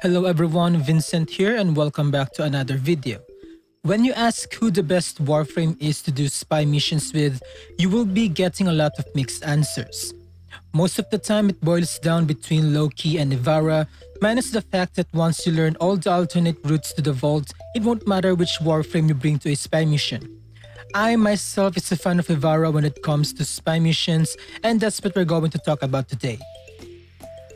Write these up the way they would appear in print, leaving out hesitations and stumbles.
Hello everyone, Vincent here and welcome back to another video. When you ask who the best Warframe is to do spy missions with, you will be getting a lot of mixed answers. Most of the time it boils down between Loki and Ivara, minus the fact that once you learn all the alternate routes to the vault, it won't matter which Warframe you bring to a spy mission. I myself is a fan of Ivara when it comes to spy missions, and that's what we're going to talk about today.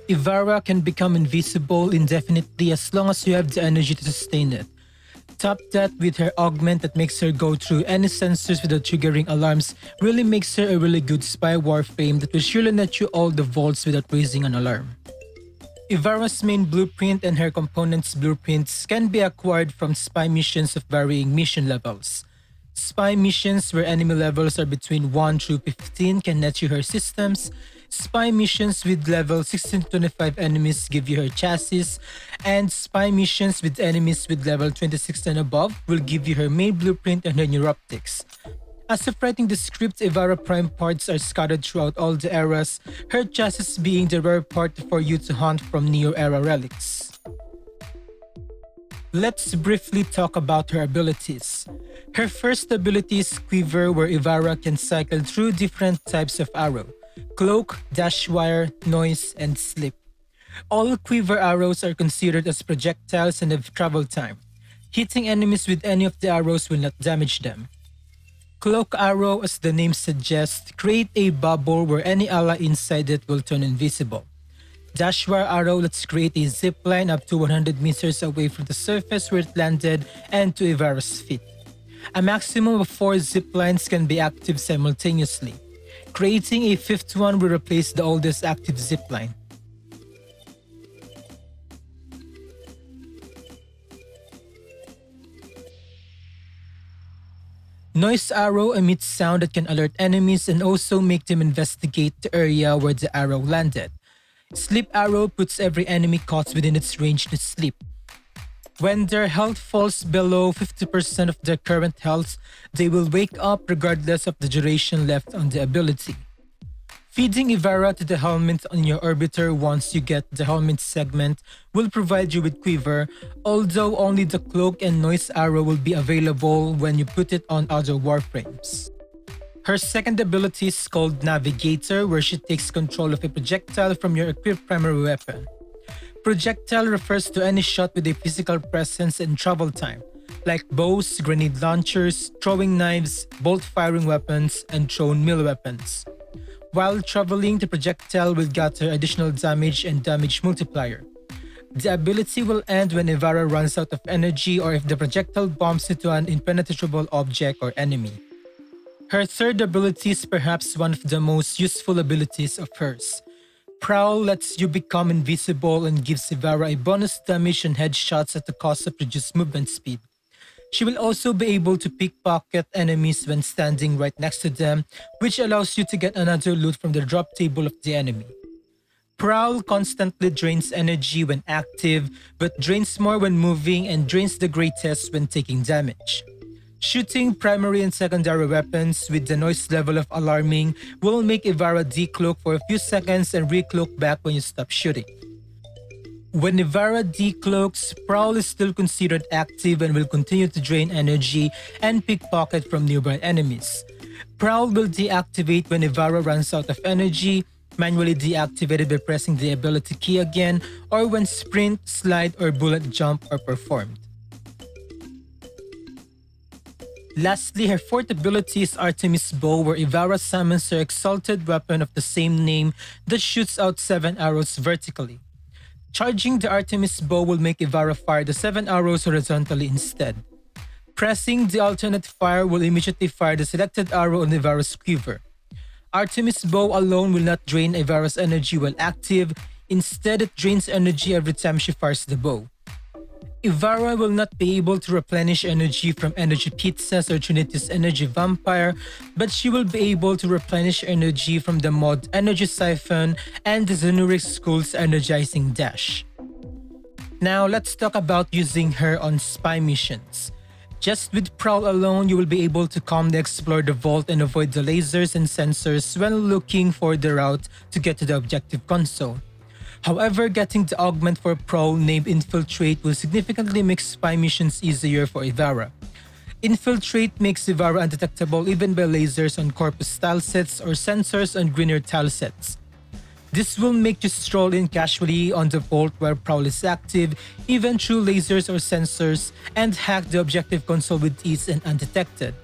Ivara can become invisible indefinitely as long as you have the energy to sustain it. Top that with her augment that makes her go through any sensors without triggering alarms really makes her a really good spy Warframe that will surely net you all the vaults without raising an alarm. Ivara's main blueprint and her components' blueprints can be acquired from spy missions of varying mission levels. Spy missions where enemy levels are between 1 through 15 can net you her systems. Spy missions with level 16 to 25 enemies give you her chassis, and spy missions with enemies with level 26 and above will give you her main blueprint and her neuroptics. As of writing the script, Ivara Prime parts are scattered throughout all the eras, her chassis being the rare part for you to hunt from Neo-era relics. Let's briefly talk about her abilities. Her first ability is Quiver, where Ivara can cycle through different types of arrow: Cloak, Dash Wire, Noise, and Slip. All Quiver arrows are considered as projectiles and have travel time. Hitting enemies with any of the arrows will not damage them. Cloak arrow, as the name suggests, create a bubble where any ally inside it will turn invisible. Dash Wire arrow lets create a zipline up to 100 meters away from the surface where it landed and to Ivara's feet. A maximum of 4 ziplines can be active simultaneously. Creating a fifth one will replace the oldest active zipline. Noise arrow emits sound that can alert enemies and also make them investigate the area where the arrow landed. Sleep arrow puts every enemy caught within its range to sleep. When their health falls below 50% of their current health, they will wake up regardless of the duration left on the ability. Feeding Ivara to the helmet on your orbiter once you get the helmet segment will provide you with Quiver, although only the Cloak and Noise arrow will be available when you put it on other Warframes. Her second ability is called Navigator, where she takes control of a projectile from your equipped primary weapon. Projectile refers to any shot with a physical presence and travel time, like bows, grenade launchers, throwing knives, bolt-firing weapons, and thrown melee weapons. While traveling, the projectile will gather additional damage and damage multiplier. The ability will end when Ivara runs out of energy or if the projectile bumps into an impenetrable object or enemy. Her third ability is perhaps one of the most useful abilities of hers. Prowl lets you become invisible and gives Ivara a bonus damage on headshots at the cost of reduced movement speed. She will also be able to pickpocket enemies when standing right next to them, which allows you to get another loot from the drop table of the enemy. Prowl constantly drains energy when active, but drains more when moving and drains the greatest when taking damage. Shooting primary and secondary weapons with the noise level of alarming will make Ivara decloak for a few seconds and recloak back when you stop shooting. When Ivara decloaks, Prowl is still considered active and will continue to drain energy and pickpocket from nearby enemies. Prowl will deactivate when Ivara runs out of energy, manually deactivated by pressing the ability key again, or when sprint, slide, or bullet jump are performed. Lastly, her fourth ability is Artemis Bow, where Ivara summons her exalted weapon of the same name that shoots out 7 arrows vertically. Charging the Artemis Bow will make Ivara fire the 7 arrows horizontally instead. Pressing the alternate fire will immediately fire the selected arrow on Ivara's Quiver. Artemis Bow alone will not drain Ivara's energy while active, instead it drains energy every time she fires the bow. Ivara will not be able to replenish energy from Energy Pizzas or Trinity's Energy Vampire, but she will be able to replenish energy from the mod Energy Siphon and the Zenuric School's Energizing Dash. Now let's talk about using her on spy missions. Just with Prowl alone, you will be able to calmly explore the vault and avoid the lasers and sensors when looking for the route to get to the objective console. However, getting the augment for Pro named Infiltrate will significantly make spy missions easier for Ivara. Infiltrate makes Ivara undetectable even by lasers on Corpus tilesets or sensors on greener tilesets. This will make you stroll in casually on the vault where Prowl is active, even through lasers or sensors, and hack the objective console with ease and undetected.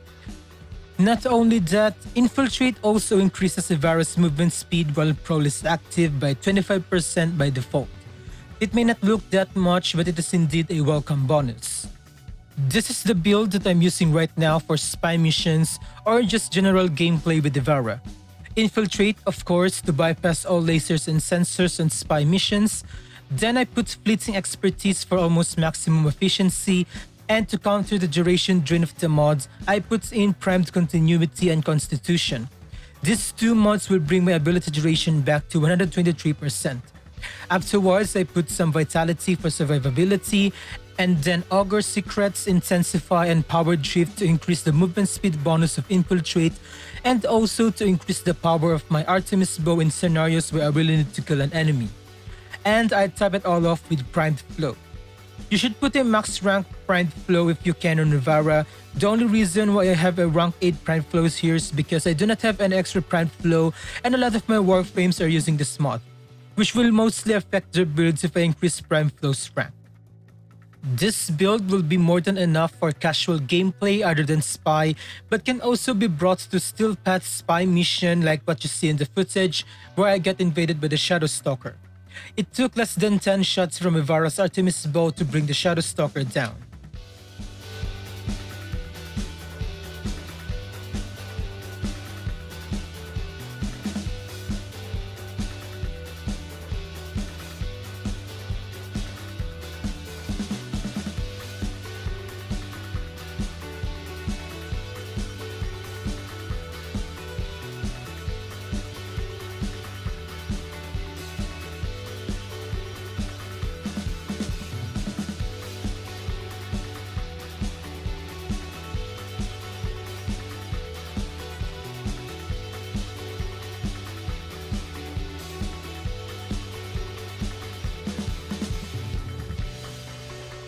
Not only that, Infiltrate also increases Ivara's movement speed while Prowl is active by 25% by default. It may not look that much, but it is indeed a welcome bonus. This is the build that I'm using right now for spy missions or just general gameplay with Ivara. Infiltrate, of course, to bypass all lasers and sensors on spy missions. Then I put Fleeting Expertise for almost maximum efficiency, and to counter the duration drain of the mods, I put in Primed Continuity and Constitution. These two mods will bring my ability duration back to 123%. Afterwards, I put some Vitality for survivability, and then Augur Secrets, Intensify, and Power Drift to increase the movement speed bonus of Infiltrate, and also to increase the power of my Artemis Bow in scenarios where I really need to kill an enemy. And I top it all off with Primed Flow. You should put a max rank Primed Flow if you can on Ivara. The only reason why I have a rank 8 Primed Flows here is because I do not have any extra Primed Flow, and a lot of my Warframes are using this mod, which will mostly affect their builds if I increase Primed Flow's rank. This build will be more than enough for casual gameplay other than spy, but can also be brought to Steel Path spy mission like what you see in the footage where I get invaded by the Shadow Stalker. It took less than 10 shots from Ivara's Artemis Bow to bring the Shadow Stalker down.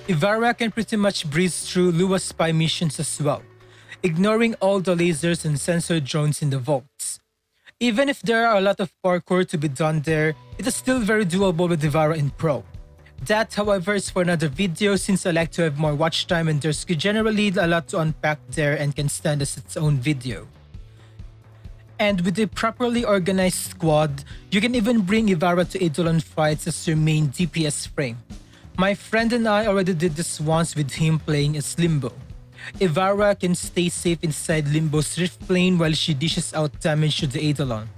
Ivara can pretty much breeze through Lua's spy missions as well, ignoring all the lasers and sensor drones in the vaults. Even if there are a lot of parkour to be done there, it is still very doable with Ivara in Pro. That, however, is for another video since I like to have more watch time and there's generally a lot to unpack there and can stand as its own video. And with a properly organized squad, you can even bring Ivara to Eidolon fights as your main DPS frame. My friend and I already did this once with him playing as Limbo. Ivara can stay safe inside Limbo's rift plane while she dishes out damage to the Eidolon.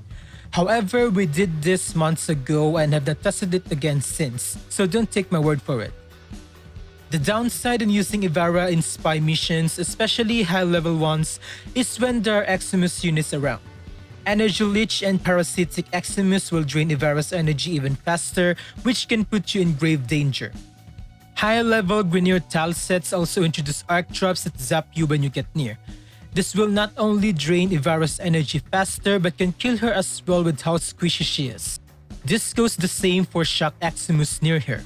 However, we did this months ago and have not tested it again since, so don't take my word for it. The downside in using Ivara in spy missions, especially high-level ones, is when there are Eximus units around. Energy Leech and Parasitic Eximus will drain Ivara's energy even faster, which can put you in grave danger. High-level Grenier tile sets also introduce arc traps that zap you when you get near. This will not only drain Ivara's energy faster but can kill her as well with how squishy she is. This goes the same for Shock Eximus near her.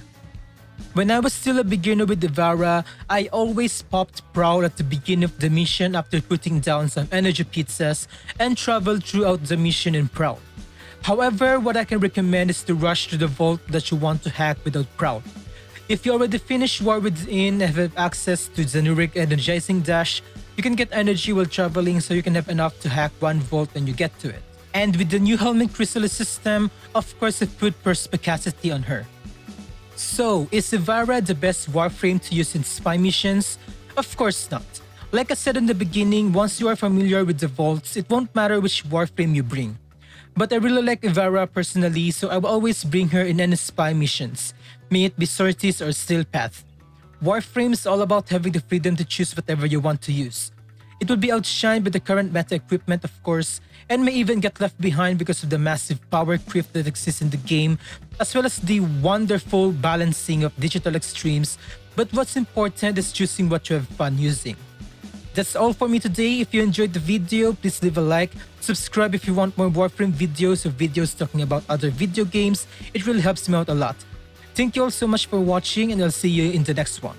When I was still a beginner with Ivara, I always popped Prowl at the beginning of the mission after putting down some energy pizzas and traveled throughout the mission in Prowl. However, what I can recommend is to rush to the vault that you want to hack without Prowl. If you already finished War Within and have access to Zanuric Energizing Dash, you can get energy while traveling so you can have enough to hack one vault when you get to it. And with the new Helmet Chrysalis system, of course I put Perspicacity on her. So, is Ivara the best Warframe to use in spy missions? Of course not. Like I said in the beginning, once you are familiar with the vaults, it won't matter which Warframe you bring. But I really like Ivara personally, so I will always bring her in any spy missions, may it be Sorties or Steel Path. Warframe is all about having the freedom to choose whatever you want to use. It will be outshined by the current meta equipment of course, and may even get left behind because of the massive power creep that exists in the game, as well as the wonderful balancing of digital extremes, but what's important is choosing what you have fun using. That's all for me today. If you enjoyed the video, please leave a like, subscribe if you want more Warframe videos or videos talking about other video games. It really helps me out a lot. Thank you all so much for watching, and I'll see you in the next one.